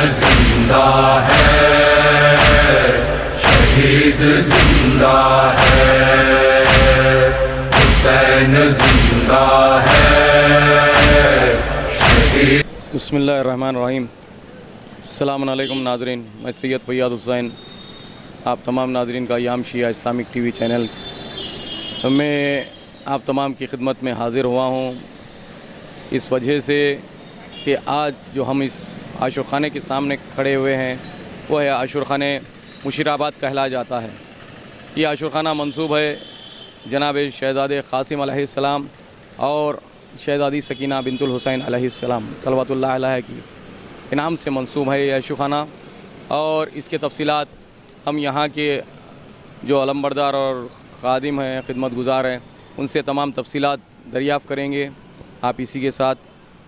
जिंदा है, शहीद जिंदा है, हुसैन जिंदा है, शहीद। बिस्मिल्लाहिर्रहमानिर्रहीम। अस्सलामु अलैकुम नाज़रीन, मैं सैयद फ़ैयाज़ हुसैन आप तमाम नाज़रीन का याम शिया इस्लामिक टीवी चैनल में आप तमाम की खिदमत में हाज़िर हुआ हूँ इस वजह से कि आज जो हम इस आशुर खाने के सामने खड़े हुए हैं वो है आशुर खाने मुशीराबाद कहलाया जाता है। ये आशुर खाना मंसूब है जनाब शहज़ादे क़ासिम अलैहिस्सलाम और शहज़ादी सकीना बिंतुल हुसैन अलैहिस्सलाम सलवातुल्लाह अलैहा की इनाम से मंसूब है ये आशुर खाना। और इसके तफसीलात हम यहाँ के जो अलमबरदार और ख़ादिम हैं, खिदमत गुज़ार हैं, उनसे तमाम तफसीलात दरियाफ़्त करेंगे। आप इसी के साथ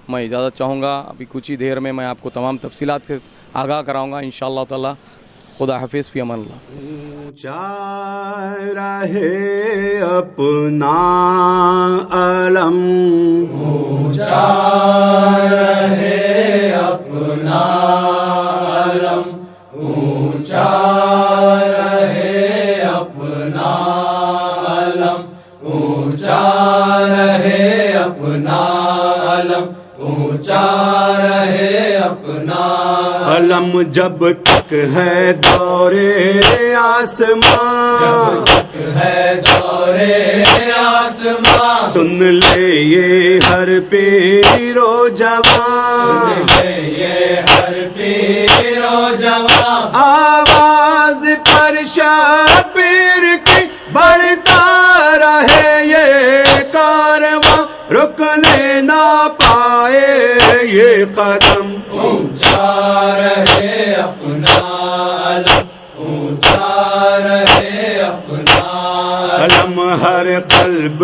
मैं इजाज़त चाहूँगा। अभी कुछ ही देर में मैं आपको तमाम तफसीलात से आगाह कराऊँगा इंशाअल्लाह ताला। खुदा हाफिज़ फ़ी अमानिल्लाह। ऊंचा रहे अपना अलम, ऊंचा रहे अपना अलम, ऊंचा रहे अपना अलम, ऊंचा रहे अपना अलम, ऊंचा रहे अपना अलम जब तक है दौरे आसमां, जब तक है दौरे आसमां, सुन ले ये हर पीरो जवान, सुन ले ये हर पीरो जवान, आवाज पर शबीर की बढ़ता रहे ये कारवां, रुकने ना पाए ये कदम। ऊंचा रहे अपना अलम, ऊंचा रहे अपना अलम हर कल्ब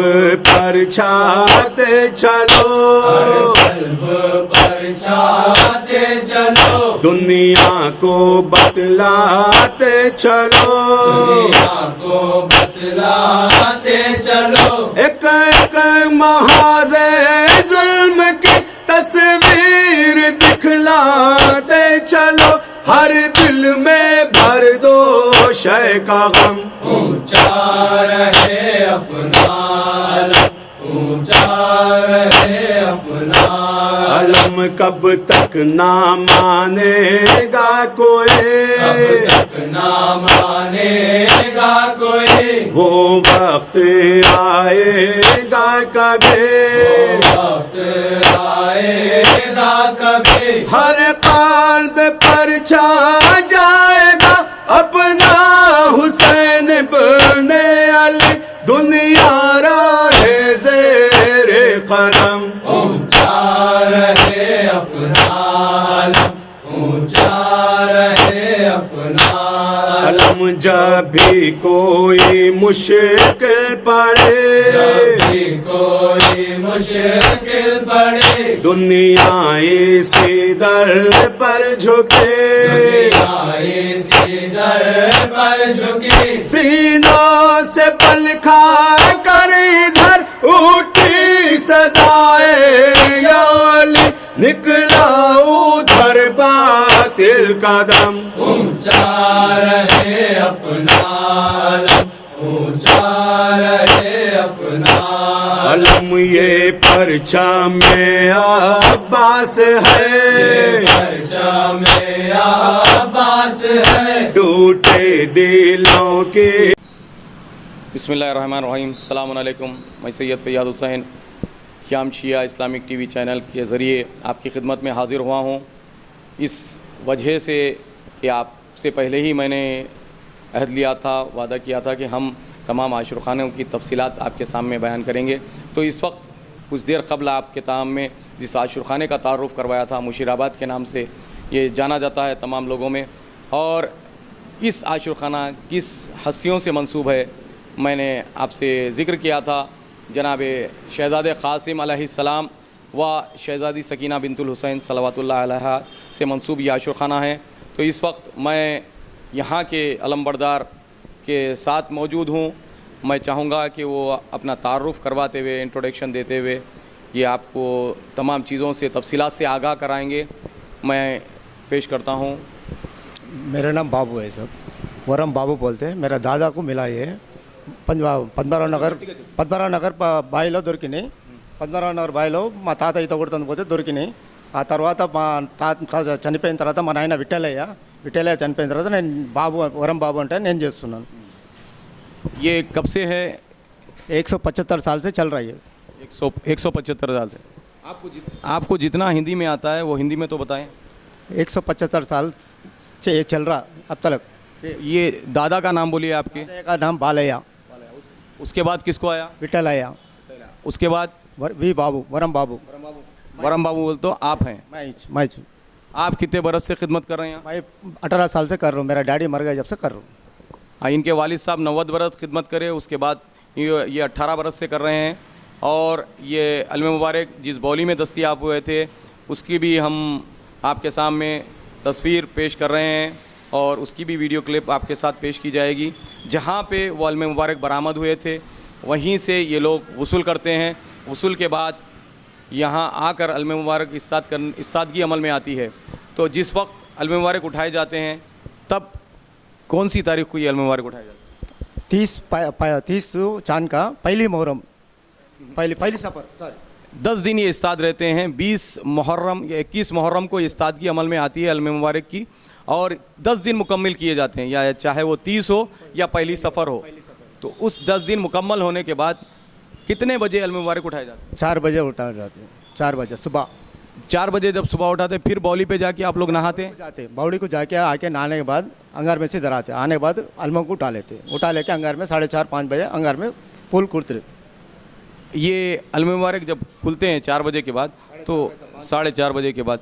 पर छाते चलो, हर कल्ब पर छाते चलो, दुनिया को बतलाते चलो, दुनिया को बतलाते चलो, एक एक महाज़े जुल्म की तस्वीर दिखलाते चलो, हर दिल में भर दो शय का गम। ऊंचा रहे अपना अलम, ऊंचा रहे अपना अलम कब तक ना मानेगा कोई, कब तक ना मानेगा कोई, वो वक्त आएगा कभी, वक्त आएगा कभी, हर काल्ब पर छा जाएगा अपना हुसैन इब्ने अली, दुनिया रहे ज़ेरे कदम। ऊंचा रहे अपना अलम, ऊंचा रहे अपना अलम जब भी कोई मुश्किल पड़े, जब भी कोई मुश्किल पड़े, दुनिया इसी दर पर झुके, दुनिया इसी दर पर झुकी, सीनों से पल खा कर इधर उठी सदाए या अली, निकला उधर बातिल कदम। ऊंचा रहे अपना अलम, ऊंचा रहे अपना अलम ये परचम में अब्बास है, परचा में अब्बास है, टूटे दिलों के। बिस्मिल्लाहिर्रहमानिर्रहीम। अस्सलामु अलैकुम। मैं सैयद फ़ैयाज़ हुसैन याम शिया इस्लामिक टीवी चैनल के ज़रिए आपकी खिदमत में हाज़िर हुआ हूँ इस वजह से कि आपसे पहले ही मैंने अहद लिया था, वादा किया था कि हम तमाम आशुर खानों की तफसीलात आपके सामने बयान करेंगे। तो इस वक्त कुछ देर क़ब्ल आपके ताम में जिस आशुर खाने का तारुफ़ करवाया था, मुशीराबाद के नाम से ये जाना जाता है तमाम लोगों में, और इस आशुर खाना किस हस्तियों से मंसूब है मैंने आपसे ज़िक्र किया था। जनाब शहज़ादे क़ासिम अलैहिस्सलाम व शहज़ादी सकीना बिंतुल हुसैन सलवातुल्लाह अलैहा से मंसूब ये आशुर खाना है। तो इस वक्त मैं यहाँ के अलमबरदार के साथ मौजूद हूँ। मैं चाहूँगा कि वो अपना तारुफ़ करवाते हुए, इंट्रोडक्शन देते हुए ये आपको तमाम चीज़ों से तफसीलात से आगाह कराएंगे। मैं पेश करता हूँ। मेरा नाम बाबू है सर, वरम बाबू बोलते हैं। मेरा दादा को मिला ये పద్మరావు నగర్ బాయిలో దొరికినాయి. పద్మరావు నగర్ బాయిలో మా తాత ఈత కొడుతుంది పోతే దొరికినాయి. ఆ తర్వాత మా తాత చనిపోయిన తర్వాత మా నాయన విఠలయ్య చనిపోయిన తర్వాత నేను బాబు వరం బాబు అంటే నేను చేస్తున్నాను. ये कब से है? 175 साल से चल रही है. 175 साल से। आपको जितना हिंदी में आता है वो हिंदी में तो बताएं। 175 साल से ये चल रहा अब तक. ये दादा का नाम बोलिए आपके। दादा का नाम बालैया, उसके बाद किसको आया? विठलैया, उसके बाद वी बाबू, वरम बाबू. वरम बाबू बोल तो आप हैं। मैं आप कितने बरस से खिदमत कर रहे हैं? मैं 18 साल से कर रहा हूँ. मेरा डैडी मर गया जब से कर रहा हूँ. इनके वालिद साहब 90 बरस खिदमत करे, उसके बाद ये 18 बरस से कर रहे हैं। और ये अलम मुबारक जिस बौली में दस्तयाब हुए थे उसकी भी हम आपके सामने तस्वीर पेश कर रहे हैं और उसकी भी वीडियो क्लिप आपके साथ पेश की जाएगी। जहाँ पे वो अलम मुबारक बरामद हुए थे वहीं से ये लोग वसूल करते हैं। वसूल के बाद यहाँ आकर अलम मुबारक इस्तादगी अमल में आती है। तो जिस वक्त अलम मुबारक उठाए जाते हैं तब कौन सी तारीख को ये अलम मुबारक उठाए जाते हैं? 30 चांद का पहली मुहर्रम, पहली सफ़र, सॉरी 10 दिन ये इस्ताद रहते हैं। 20 मुहर्रम या 21 मुहर्रम को इस्तादगी अमल में आती है अलम मुबारक की और 10 दिन मुकम्मल किए जाते हैं, या चाहे वो 30 हो या पहली सफ़र हो। तो उस 10 दिन मुकम्मल होने के बाद कितने बजे अलम मुबारक उठाए जाते हैं? 4 बजे उठाए जाते हैं. 4 बजे सुबह 4 बजे जब सुबह उठाते फिर बौली पे जाके आप लोग नहाते हैं? जाते बावड़ी को जाके आके नहाने के बाद अंगार में से इधर आते. आने के बाद अलमों को उठा लेते. उठा लेके अंगार में 4:30-5 बजे अंगार में फूल कुड़ते. ये अलम मुबारक जब खुलते हैं 4 बजे के बाद, तो 4:30 बजे के बाद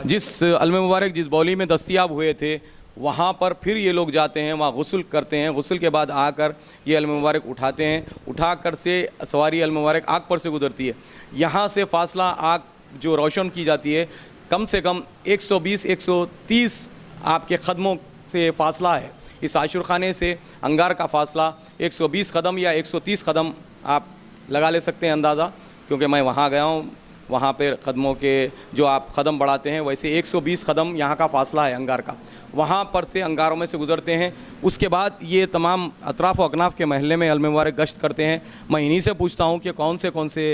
जिस अलम मुबारक जिस बौली में दस्तयाब हुए थे वहाँ पर फिर ये लोग जाते हैं, वहाँ गुस्ल करते हैं। गुस्ल के बाद आकर ये अलम मुबारक उठाते हैं। उठाकर से सवारी अलम मुबारक आग पर से गुजरती है। यहाँ से फासला आग जो रोशन की जाती है कम से कम 120-130 आपके कदमों से फासला है। इस आशुर खाने से अंगार का फासला 120 कदम या 130 कदम आप लगा ले सकते हैं अंदाज़ा, क्योंकि मैं वहाँ गया हूँ। वहाँ पर कदमों के जो आप कदम बढ़ाते हैं वैसे 120 कदम यहाँ का फासला है अंगार का। वहाँ पर से अंगारों में से गुज़रते हैं। उसके बाद ये तमाम अतराफ़ व अकनाफ़ के महल्ले में अलम मुबारक गश्त करते हैं। मैं इन्हीं से पूछता हूँ कि कौन से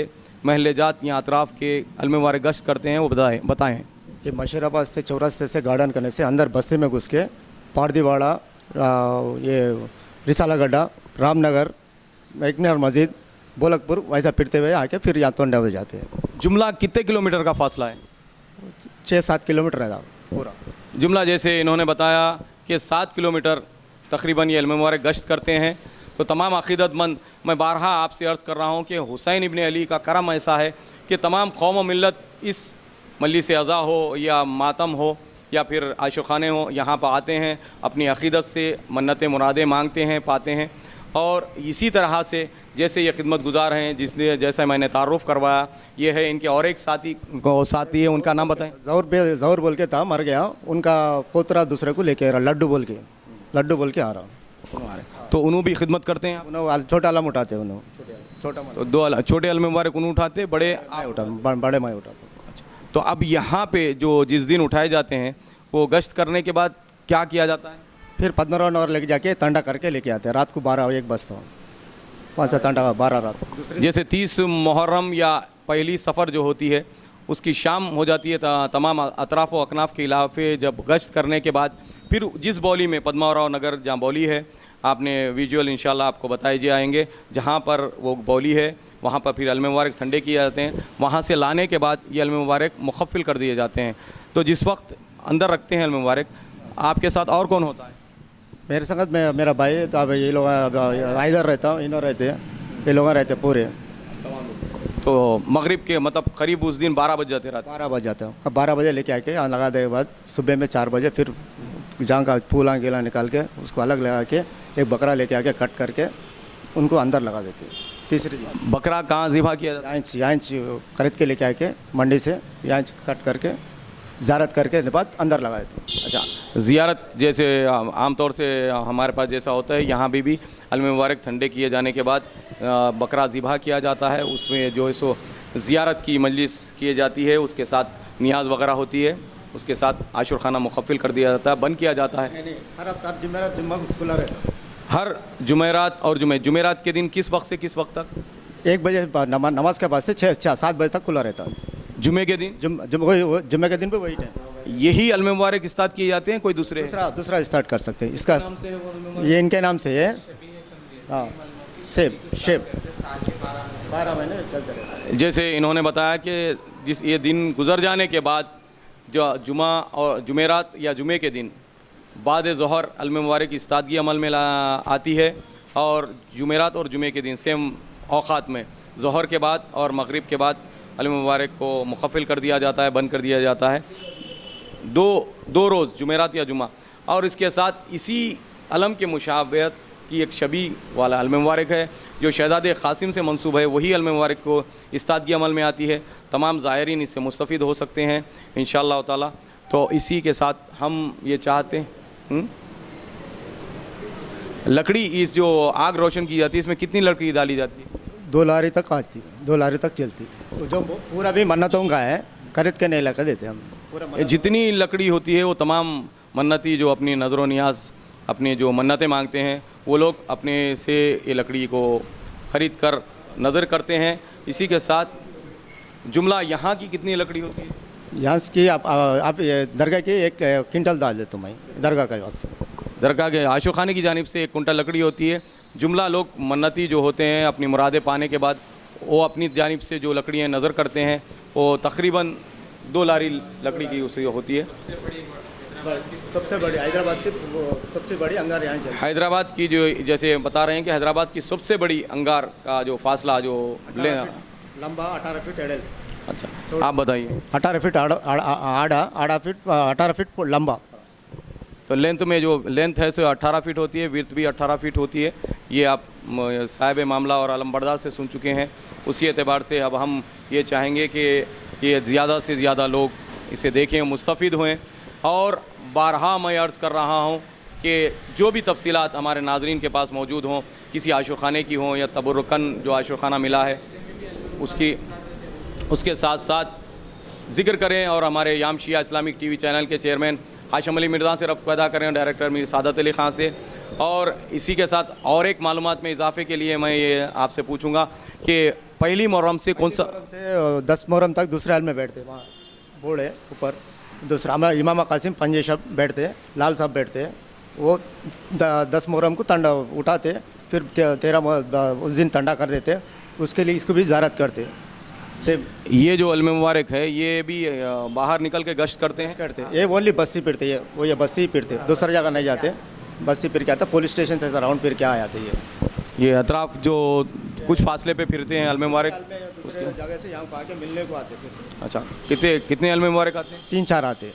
महल्ले जात या अतराफ़ के अलम मुबारक गश्त करते हैं वो बताएँ। ये मशीराबाद से चौरास्ते से गार्डन करने से अंदर बस्ती में घुस के पारदीवाड़ा, ये रिसाला गड्ढा, रामनगर, एकनर मस्जिद, बोलकपुर वैसा फिरते हुए आके फिर यहाँ तोंडा हो जाते हैं. जुमला कितने किलोमीटर का फासला है? 6-7 किलोमीटर है पूरा जुमला। जैसे इन्होंने बताया कि 7 किलोमीटर तकरीबन ये अलम मुबारक गश्त करते हैं। तो तमाम अक़ीदतमंद, मैं बारहा आपसे अर्ज़ कर रहा हूँ कि हुसैन इब्न अली का करम ऐसा है कि तमाम कौम व मिल्लत इस मजलिस अज़ा हो या मातम हो या फिर आशुखाने हो, यहाँ पर आते हैं, अपनी अक़ीदत से मन्नतें मुरादें मांगते हैं, पाते हैं। और इसी तरह से जैसे ये खिदमत गुजार हैं, जिसने जैसा मैंने तारुफ़ करवाया, ये है इनके और एक साथी है, उनका नाम बताएं। ज़ौर बोल के था, मर गया. उनका पोतरा दूसरे को लेके आ रहा, लड्डू बोल के आ रहा. तो उन्होंने भी खिदमत करते हैं? उन्होंने छोटा अलम उठाते. उन्होंने छोटा तो 2 छोटे अलम मुबारक उन्होंने उठाते, बड़े बड़े मैं उठाता. अच्छा, तो अब यहाँ पे जो जिस दिन उठाए जाते हैं वो गश्त करने के बाद क्या किया जाता है? फिर पद्मराव नगर लेके जाके तंडा करके लेके आते हैं. रात को 12-1 बजता हूँ. 5 तंडा 12 रात. जैसे 30 मुहर्रम या पहली सफ़र जो होती है उसकी शाम हो जाती है। तमाम अतराफ़ व अकनाफ़ के इलाके जब गश्त करने के बाद फिर जिस बौली में पद्मावराव नगर जहाँ बौली है, आपने विजुअल इंशाल्लाह आपको बताए जाएंगे, जहाँ पर वो बौली है वहाँ पर फिर अलम मुबारक ठंडे किए जाते हैं। वहाँ से लाने के बाद ये अलम मुबारक मुखफ़िल कर दिए जाते हैं। तो जिस वक्त अंदर रखते हैं अलम मुबारक, आपके साथ और कौन होता है? मेरे संगत में मेरा भाई है. तो अब ये लोग इधर रहता हूँ, इधर रहते हैं, ये लोग रहते हैं पूरे. तो मगरिब के मतलब करीब उस दिन 12 बज जाते, रात 12 बज जाते हैं. 12 बजे लेके आके यहाँ लगा देने के बाद सुबह में 4 बजे फिर जहाँ का फूला गेला निकाल के उसको अलग लगा के एक बकरा लेके आके कट करके उनको अंदर लगा देते हैं. तीसरी दिन बकरा कहाँ ज़िबा किया जाता है? यहाँ खरीद के लेके आके मंडी से यहाँ कट करके ज़ियारत करके बाद अंदर लगाए थे. अच्छा, ज़ियारत जैसे आमतौर से हमारे पास जैसा होता है, यहाँ भी अलम मुबारक ठंडे किए जाने के बाद बकरा ज़िबा किया जाता है। उसमें जो है सो ज़ियारत की मजलिस की जाती है, उसके साथ नियाज वगैरह होती है, उसके साथ आशुर खाना मुखफ़िल कर दिया जाता है, बंद किया जाता है। हर हफ्ता जुमेरात जुम्मा खुला रहता है। हर जुमेरात और जुमेरात के दिन किस वक्त से किस वक्त तक? 1 बजे नमाज के बाद से 7 बजे तक खुला रहता है। जुमे के दिन? जुम्मे के दिन पे वही टाइम। यही अल मुबारक स्टार्ट किए जाते हैं, कोई दूसरे? दूसरा स्टार्ट कर सकते हैं इसका नाम से है वो ये इनके नाम से है। हाँ, शेप 12 महीने चलते रहते हैं। जैसे इन्होंने बताया कि जिस ये दिन गुजर जाने के बाद जो जुमा और जुमेरात या जुमे के दिन बाद ज़ोहर अल मुबारक की इस्तादगी अमल में आती है, और जुमेरात और जुमे के दिन सेम औक़ात में ज़ोहर के बाद और मगरिब के बाद अल मुबारक को मुखफ़िल कर दिया जाता है, बंद कर दिया जाता है। दो रोज़ जुमेरात या जुमा, और इसके साथ इसी अलम के मुशाबहत की एक शबी वाला अल मुबारक है जो शहज़ादे क़ासिम से मंसूब है, वही अल मुबारक को इस्तादगी अमल में आती है। तमाम ज़ायरीन इससे मुस्तफ़ीद हो सकते हैं इंशाअल्लाह ताला। तो इसी के साथ हम ये चाहते हैं, लकड़ी इस जो आग रोशन की जाती है इसमें कितनी लकड़ी डाली जाती है? 2 लारी तक आती है, 2 लारी तक चलती है। जो पूरा भी मन्नतों का है, खरीद के नहीं लगा देते हम पूरा। जितनी लकड़ी होती है वो तमाम मन्नती जो अपनी नज़र नियाज अपनी जो मन्नतें मांगते हैं वो लोग अपने से ये लकड़ी को ख़रीद कर नज़र करते हैं। इसी के साथ जुमला यहाँ की कितनी लकड़ी होती है? यहाँ की आप ये दरगाह की 1 क्विंटल डाल देता हूँ मैं दरगाह का पास। दरगाह के आशुर खाने की जानिब से 1 कुंटल लकड़ी होती है। जुमला लोग मन्नती जो होते हैं अपनी मुरादें पाने के बाद वो अपनी जानिब से जो लकड़ियाँ नज़र करते हैं वो तकरीबन 2 लारी लकड़ी की उसे होती है। सबसे बड़ी हैदराबाद की सबसे बड़ी अंगार यहाँ चलती है। हैदराबाद की जो जैसे बता रहे हैं कि हैदराबाद की सबसे बड़ी अंगार का जो फासला जो लंबा 18 फीट एडल। अच्छा, आप बताइए। 18 फीट आड़ा 18 फीट लंबा। तो लेंथ में जो लेंथ है सो 18 फीट होती है, विड्थ भी 18 फीट होती है। ये आप साहिब मामला और आलमबरदार से सुन चुके हैं। उसी एतबार से अब हम ये चाहेंगे कि ये ज़्यादा से ज़्यादा लोग इसे देखें, मुस्तफ़ीद हुएँ। और बारहा मैं अर्ज़ कर रहा हूँ कि जो भी तफसीलात हमारे नाज़रीन के पास मौजूद हों, किसी आशुर खाने की हों या तबरुकन जो आशुर खाना मिला है उसके साथ साथ ज़िक्र करें। और हमारे याम शिया इस्लामिक टीवी चैनल के चेयरमैन हाशिम अली मिर्ज़ा से रब्त पैदा करें, डायरेक्टर मीर सादत अली ख़ान से। और इसी के साथ और एक मालूमात में इजाफ़े के लिए मैं ये आपसे पूछूंगा कि पहली मुहर्रम से कौन सा से 10 मुहर्रम तक दूसरे हाल में बैठते, वहाँ बोर्ड है ऊपर, दूसरा में इमाम कासिम पंजे साहब बैठते हैं, लाल साहब बैठते हैं। वो 10 मुहर्रम को तंडा उठाते, फिर 13 उस दिन तंडा कर देते, उसके लिए इसको भी ज़ियारत करते से। ये जो अल मुबारक है ये भी बाहर निकल के गश्त करते हैं? ये ओनली बस्ती फिरते है, वो ये बस्ती फिरते, दूसरी जगह नहीं जाते, बस्ती फिर के आता, पुलिस स्टेशन से राउंड फिर के आ जाते। ये अतराफ़ जो कुछ फासले पे फिरते हैं अल मुबारक, उसके जगह से यहाँ आके मिलने को आते फिर। अच्छा, कितने अल मुबारक आते हैं? 3-4 आते।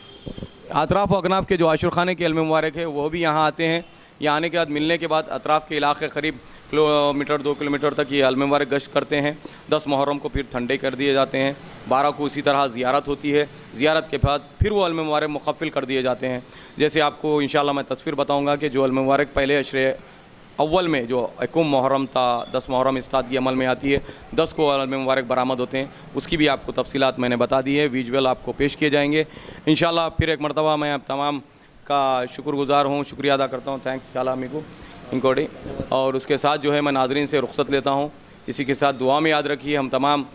अतराफ़ व अकनाफ के जो आशुर खाने के अल मुबारक है वो भी यहाँ आते हैं। यहाँ आने के बाद मिलने के बाद अतराफ़ के इलाके करीब किलोमीटर 2 किलोमीटर तक ये अल मुबारक गश्त करते हैं। 10 मुहर्रम को फिर ठंडे कर दिए जाते हैं, 12 को इसी तरह ज़ियारत होती है। ज़ियारत के बाद फिर वो अल मुबारक मुखफ़िल कर दिए जाते हैं। जैसे आपको इंशाअल्लाह मैं तस्वीर बताऊँगा कि जो अल मुबारक पहले अशरे अव्वल में जो 1 मुहर्रम था, 10 मुहर्रम इस्तादगी अमल में आती है, 10 को अल मुबारक बरामद होते हैं। उसकी भी आपको तफसीलात मैंने बता दी है, विजुअल आपको पेश किए जाएंगे इंशाअल्लाह। फिर एक मरतबा मैं आप तमाम का शुक्रगुज़ार हूँ, शुक्रिया अदा करता हूँ। थैंक्स शाला अमीको इंकोडी। और उसके साथ जो है मैं नाज़रीन से रुख़्सत लेता हूँ। इसी के साथ दुआ में याद रखिए हम तमाम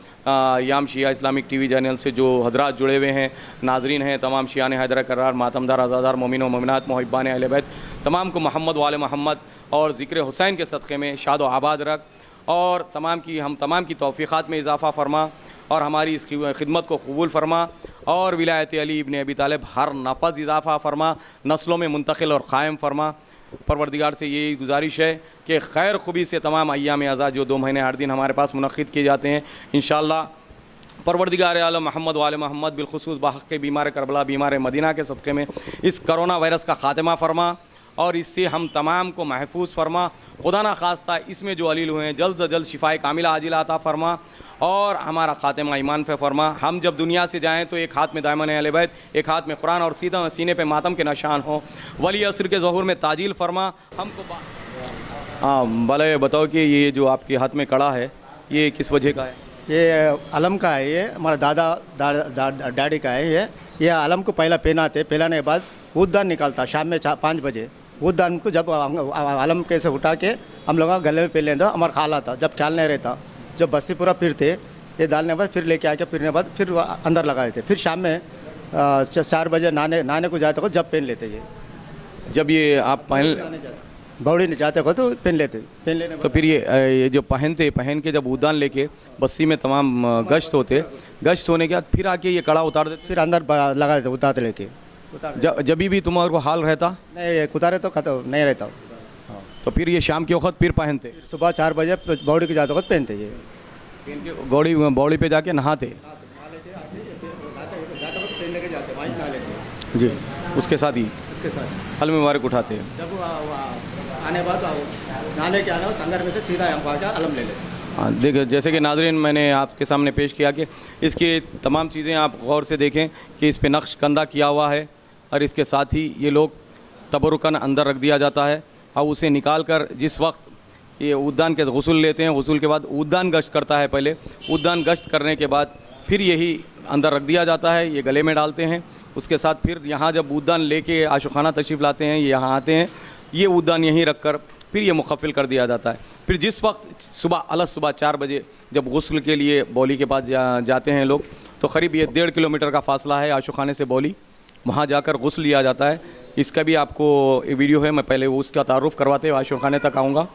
याम शिया इस्लामिक टीवी चैनल से जो हजरात जुड़े हुए हैं, नाज़रीन हैं, तमाम शियान हैदर करार, मातमदार, आज़ादार, मोमिन व मोमिनात, मुहिब्बान अहले बैत, तमाम को मोहम्मद वाले मोहम्मद और ज़िक्र हुसैन के सदक़े में शाद व आबाद रख, और हम तमाम की तौफ़ीक़ात में इजाफ़ा फरमा, और हमारी इस खिदमत को कबूल फरमा, और विलायत अली इब्न अबी तालिब हर नफ़ज़ इजाफ़ा फरमा, नस्लों में मुंतकिल और क़ायम फरमा। परवरदिगार से यही गुजारिश है कि खैर ख़ुबी से तमाम अय्याम आज़ाद जो 2 महीने 8 दिन हमारे पास मुनक़्क़िद किए जाते हैं, इंशाअल्लाह परवरदिगार आलम मोहम्मद वाले मोहम्मद बिलखुसूस बहक़ बीमार करबला, बीमार मदीना के सदक़े में इस कोरोना वायरस का ख़ात्मा फरमा, और इससे हम तमाम को महफूज फरमा। खुदा ना खास्ता इसमें जो अलील हुए हैं जल्द से जल्द शिफाए कामिला आजिला अता फरमा, और हमारा ख़ात्मा ईमान पे फरमा। हम जब दुनिया से जाएँ तो एक हाथ में दामन अहले बैत, एक हाथ में कुरान, और सीधा सीने पे मातम के निशान हो। वली असर के ज़हूर में ताजील फरमा हमको। हाँ भले बताओ कि ये जो आपके हाथ में कड़ा है ये किस वजह का है? ये अलम का है, ये हमारा डैडी का है। ये अलम को पहला पहनाते, पहनाने के बाद ऊददान निकालता शाम में 5 बजे। ऊददान को जब अलम कैसे उठा के हम लोग गले में पहन लेते, हमारा खाला था जब ख्याल नहीं रहता, जब बस्ती पूरा फिरते ये डालने के बाद फिर लेके आके फिरने के बाद फिर अंदर लगा देते, फिर शाम में 4 बजे नहाने को जाते हो जब पहन लेते। ये जब ये आप बौड़ी नहीं जाते हो तो पहन लेते, पहन लेने तो फिर ये जो पहन के जब उद्यान लेके बस्ती में तमाम गश्त होने के बाद फिर आके ये कड़ा उतार देते। फिर अंदर लगा देते उतारते लेके। जब भी तुम्हारे को हाल रहता नहीं उतारे तो खत्म नहीं रहता। हाँ, तो फिर ये शाम के वक्त फिर पहनते, सुबह 4 बजे बौड़ी के जाते वक्त पहनते। ये पहन के बौड़ी पे जाके नहाते जी, उसके साथ ही उसके साथ अलम मुबारक उठाते हैं। जब आने बाद नहाने के आने संगर में से सीधा हम आके अलम ले लेते। हाँ, देखिए जैसे कि नाज़रीन मैंने आपके सामने पेश किया कि इसकी तमाम चीज़ें आप गौर से देखें कि इस पे नक्श कंदा किया हुआ है और इसके साथ ही ये लोग तबरुकन अंदर रख दिया जाता है और उसे निकाल कर जिस वक्त ये उद्यान के गुस्ल लेते हैं, गुस्ल के बाद उद्यान गश्त करता है। पहले उद्यान गश्त करने के बाद फिर यही अंदर रख दिया जाता है, ये गले में डालते हैं। उसके साथ फिर यहाँ जब उद्यान लेके आशुखाना तशरीफ़ लाते हैं, ये यहाँ आते हैं, ये उद्यान यहीं रख कर फिर ये मुखफ़िल कर दिया जाता है। फिर जिस वक्त सुबह 4 बजे जब गुस्ल के लिए बौली के पास जाते हैं लोग, तो क़रीब ये 1.5 किलोमीटर का फ़ासला है आशुखाने से बौली, वहाँ जाकर गुस्ल लिया जाता है। इसका भी आपको ये वीडियो है, मैं पहले उसका तारुफ़ करवाते हुए आशुखाने तक आऊँगा।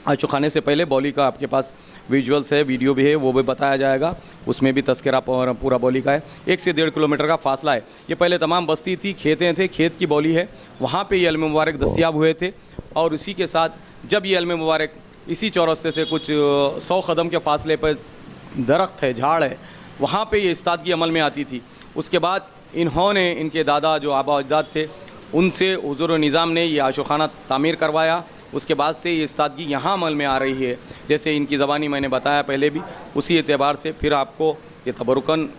आशुखाने से पहले बौली का आपके पास विजुअल्स है, वीडियो भी है, वो भी बताया जाएगा, उसमें भी तस्करा पूरा बौली का है। 1 से 1.5 किलोमीटर का फासला है। ये पहले तमाम बस्ती थी, खेतें थे, खेत की बौली है, वहाँ पे ये अलम मुबारक दस्तियाब हुए थे। और उसी के साथ जब ये अलम मुबारक इसी चौरस्ते से कुछ 100 कदम के फासले पर दरख्त है, झाड़ है, वहाँ पे ये इस्तादगी अमल में आती थी। उसके बाद इन्होंने, इनके दादा जो आबा अजदाद थे, उनसे हुज़ूर निज़ाम ने ये आशुखाना तामीर करवाया। उसके बाद से ये इस्तादगी यहाँ अमल में आ रही है। जैसे इनकी ज़बानी मैंने बताया पहले भी, उसी एतबार से फिर आपको ये तबरुकन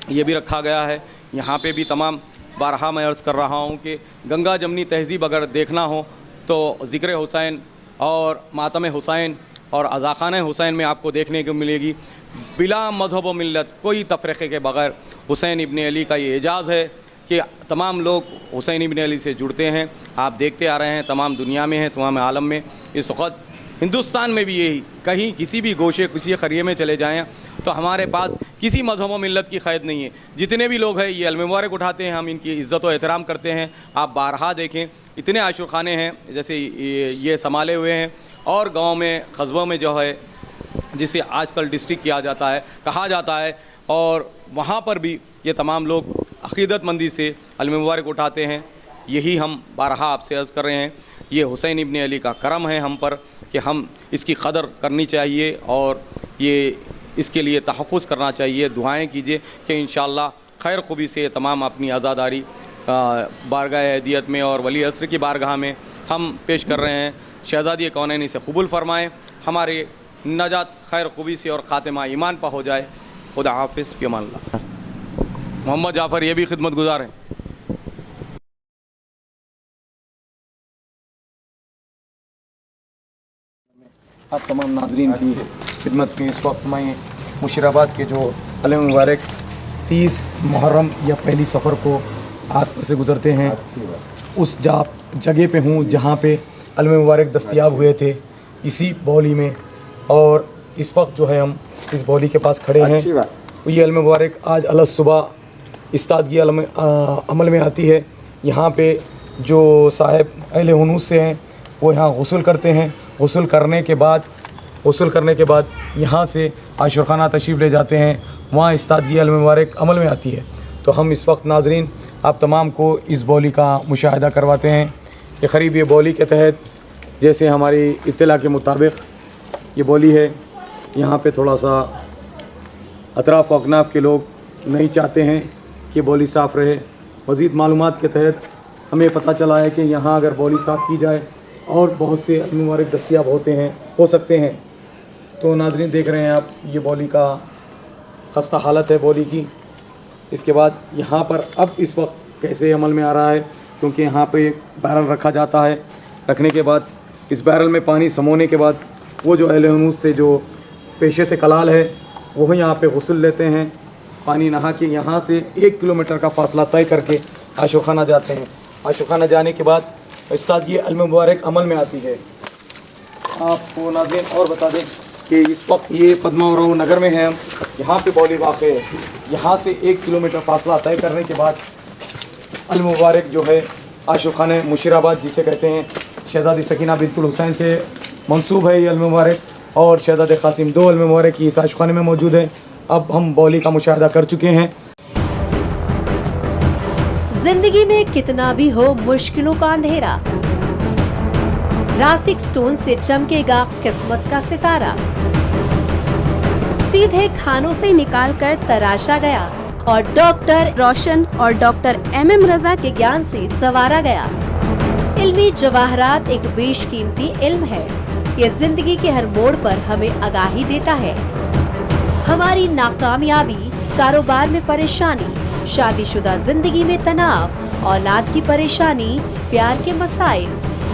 ये भी रखा गया है। यहाँ पे भी तमाम बारहा मैं अर्ज़ कर रहा हूँ कि गंगा जमनी तहज़ीब अगर देखना हो तो ज़िक्र हुसैन और मातम हुसैन और अज़ाख़ान हुसैन में आपको देखने को मिलेगी। बिला मज़हब व मिल्लत, कोई तफ़रीक़े के बग़ैर हुसैन इब्न अली का ये एजाज़ है कि तमाम लोग हुसैन इब्न अली से जुड़ते हैं। आप देखते आ रहे हैं, तमाम दुनिया में है, तमाम आलम में, इस वक्त हिंदुस्तान में भी यही, कहीं किसी भी गोशे किसी क़रिये में चले जाएं तो हमारे पास किसी मज़हब व मिल्लत की क़ैद नहीं है। जितने भी लोग हैं ये अलम मुबारक उठाते हैं, हम इनकी इज़्ज़त व एहतराम करते हैं। आप बारहा देखें, इतने आशुखाने हैं जैसे ये संभाले हुए हैं, और गाँव में कस्बों में जो है जिसे आजकल डिस्ट्रिक्ट किया जाता है, कहा जाता है, और वहाँ पर भी ये तमाम लोग अक़ीदतमंदी से अलम मुबारक उठाते हैं। यही हम बारहा आपसे अर्ज़ कर रहे हैं, ये हुसैन इब्न अली का करम है हम पर कि हम इसकी कदर करनी चाहिए और ये इसके लिए तहफ़्फ़ुज़ करना चाहिए। दुआएं कीजिए कि इंशाअल्लाह खैर खूबी से तमाम अपनी आज़ादारी बारगाह अहदियत में और वली असर की बारगाह में हम पेश कर रहे हैं। शहज़ादी कौनैनी से कबूल फ़रमाएँ, हमारे नजात खैर खूबी से और ख़ातिमा ईमान पर हो जाए। खुदा हाफ़िज़, फ़ी अमानिल्लाह। मोहम्मद जाफ़र ये भी खिदमत गुज़ार हैं। आप तमाम नाज़रीन की खिदमत में इस वक्त मैं मुशीराबाद के जो अलम मुबारक 30 मुहर्रम या पहली सफ़र को हाथ पर से गुज़रते हैं, उस जगह पे हूँ जहाँ पे अलम मुबारक दस्तयाब हुए थे, इसी बौली में। और इस वक्त जो है हम इस बौली के पास खड़े हैं। तो ये अलम मुबारक आज अलग सुबह इस्तादगी अमल में आती है। यहाँ पे जो साहिब अहले हुनूस से हैं वो यहाँ गुस्ल करते हैं। गुस्ल करने के बाद यहाँ से आशुखाना तशरीफ़ ले जाते हैं, वहाँ इस्तादगी अलम मुबारक अमल में आती है। तो हम इस वक्त नाज़रीन आप तमाम को इस बौली का मुशाहिदा करवाते हैं कि क़रीब ये बौली के तहत, जैसे हमारी इत्तला के मुताबिक ये बौली है, यहाँ पे थोड़ा सा अतराफ़ व अकनाफ़ के लोग नहीं चाहते हैं कि बौली साफ़ रहे। मज़ीद मालूमात के तहत हमें पता चला है कि यहाँ अगर बौली साफ़ की जाए और बहुत से अलम मुबारक दस्तियाब हो सकते हैं। तो नाज़रीन देख रहे हैं आप, ये बौली का खस्ता हालत है बौली की। इसके बाद यहाँ पर अब इस वक्त कैसे अमल में आ रहा है, क्योंकि यहाँ पे एक बैरल रखा जाता है। रखने के बाद इस बैरल में पानी समोने के बाद वो जो अहले हुनूस से जो पेशे से कलाल है वो यहाँ पे गुस्ल लेते हैं, पानी नहा के यहाँ से 1 किलोमीटर का फासला तय करके आशुखाना जाते हैं। आशुखाना जाने के बाद उस्ताद ये अल्म मुबारक अमल में आती है। आपको नाज़रीन और बता दें कि इस वक्त ये पद्मावराव नगर में है हम, यहाँ पे बौली वाक़ है। यहाँ से 1 किलोमीटर फासला तय करने के बाद अल्म मुबारक जो है आशुखाना मुशीराबाद जिसे कहते हैं, शहज़ादी सकीना बिंतुल हुसैन से मंसूब है ये अल्म मुबारक, और शहज़ादे क़ासिम 2 अल्म मुबारक इस आशुखाने में मौजूद है। अब हम बौली का मुशाहिदा कर चुके हैं। जिंदगी में कितना भी हो मुश्किलों का अंधेरा, रासिक स्टोन से चमकेगा किस्मत का सितारा। सीधे खानों से निकालकर तराशा गया और डॉक्टर रोशन और डॉक्टर MM रजा के ज्ञान से संवारा गया। इल्मी जवाहरात एक बेशकीमती इल्म है। ये जिंदगी के हर मोड़ पर हमें आगाही देता है। हमारी नाकामयाबी, कारोबार में परेशानी, शादीशुदा जिंदगी में तनाव, औलाद की परेशानी, प्यार के मसाइल,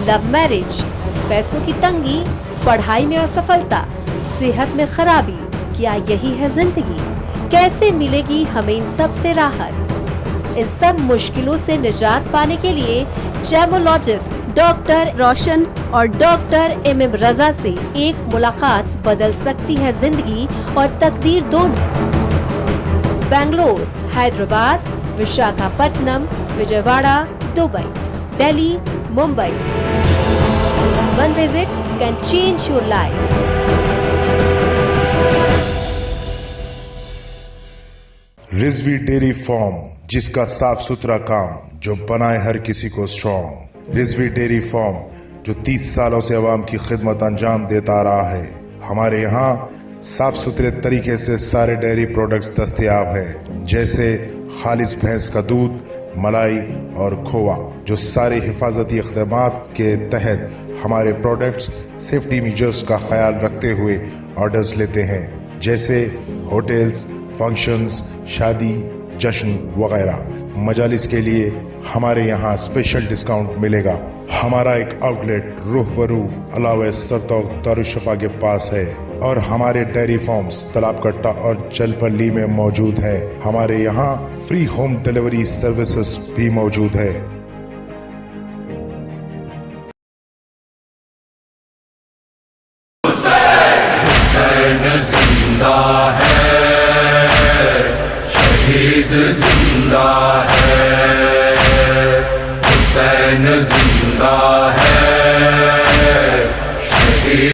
लव मैरिज, पैसों की तंगी, पढ़ाई में असफलता, सेहत में खराबी, क्या यही है जिंदगी? कैसे मिलेगी हमें इन सब से राहत? इन सब मुश्किलों से निजात पाने के लिए जेमोलॉजिस्ट डॉक्टर रोशन और डॉक्टर MM रजा से एक मुलाकात बदल सकती है जिंदगी और तकदीर दोनों। Bangalore, Hyderabad, Visakhapatnam, Vijayawada, Dubai, Delhi, Mumbai. One visit can change your life. Rizvi dairy farm, जिसका साफ सुथरा काम जो बनाए हर किसी को स्ट्रॉन्ग। रिजवी डेयरी फार्म जो 30 सालों से अवाम की खिदमत अंजाम देता आ रहा है। हमारे यहाँ साफ सुथरे तरीके से सारे डेयरी प्रोडक्ट्स दस्तयाब है, जैसे खालिस भैंस का दूध, मलाई और खोवा, जो सारे हिफाजती इक़दामात के तहत हमारे प्रोडक्ट्स सेफ्टी मेजर्स का ख्याल रखते हुए ऑर्डर्स लेते हैं, जैसे होटल्स, फंक्शंस, शादी, जश्न वगैरह। मजालिस के लिए हमारे यहाँ स्पेशल डिस्काउंट मिलेगा। हमारा एक आउटलेट रूहबरू अलावा सरतौक दारुशफा के पास है और हमारे डेयरी फार्म्स तालाब कट्टा और चलपल्ली में मौजूद है। हमारे यहाँ फ्री होम डिलीवरी सर्विसेज भी मौजूद है। जिंदा है, शहीद जिंदा है, हुसैन जिंदा है।